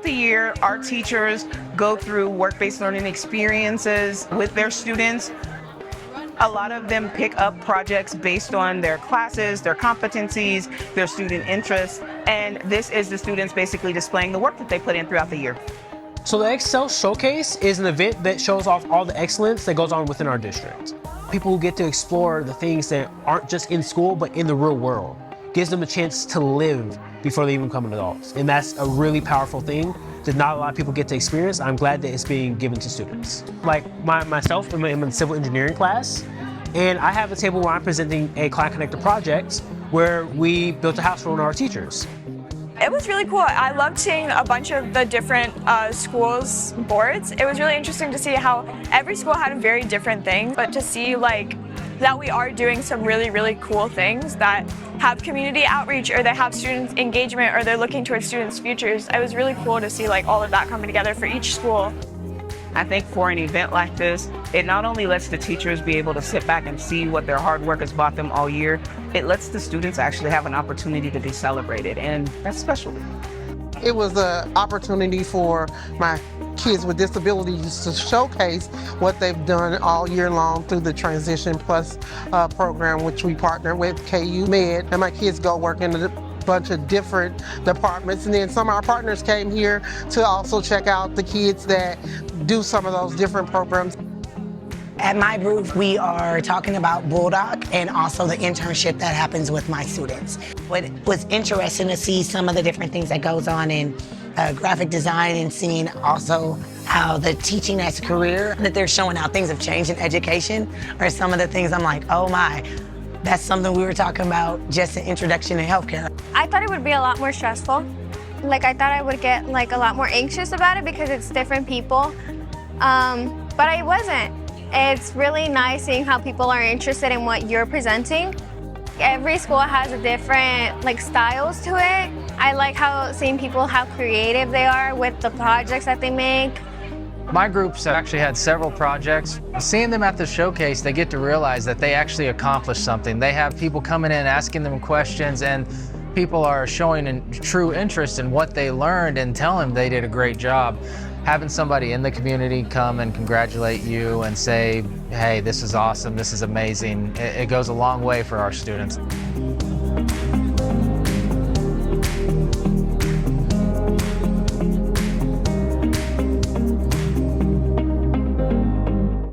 the year, our teachers go through work-based learning experiences with their students. A lot of them pick up projects based on their classes, their competencies, their student interests, and this is the students basically displaying the work that they put in throughout the year. So the Excel Showcase is an event that shows off all the excellence that goes on within our district. People who get to explore the things that aren't just in school, but in the real world. Gives them a chance to live before they even become adults. And that's a really powerful thing that not a lot of people get to experience. I'm glad that it's being given to students. Like myself, I'm in a civil engineering class, and I have a table where I'm presenting a Client Connector project where we built a house for one of our teachers. It was really cool. I loved seeing a bunch of the different schools' boards. It was really interesting to see how every school had very different things, but to see that we are doing some really, really cool things that have community outreach, or they have student engagement, or they're looking towards students' futures. It was really cool to see all of that coming together for each school. I think for an event like this, it not only lets the teachers be able to sit back and see what their hard work has brought them all year, it lets the students actually have an opportunity to be celebrated, and that's special. It was an opportunity for my kids with disabilities to showcase what they've done all year long through the Transition Plus program, which we partner with KU Med, and my kids go work in a bunch of different departments. And then some of our partners came here to also check out the kids that do some of those different programs. At my booth, we are talking about Bulldog and also the internship that happens with my students. It was interesting to see some of the different things that goes on in graphic design, and seeing also how the teaching as a career, that they're showing how things have changed in education, are some of the things I'm like, oh my, that's something we were talking about just an introduction to healthcare. I thought it would be a lot more stressful. I thought I would get a lot more anxious about it because it's different people, but I wasn't. It's really nice seeing how people are interested in what you're presenting. Every school has a different styles to it. I like seeing people how creative they are with the projects that they make. My groups have actually had several projects. Seeing them at the showcase, they get to realize that they actually accomplished something. They have people coming in asking them questions, and people are showing a true interest in what they learned and telling them they did a great job. Having somebody in the community come and congratulate you and say, hey, this is awesome, this is amazing, it goes a long way for our students.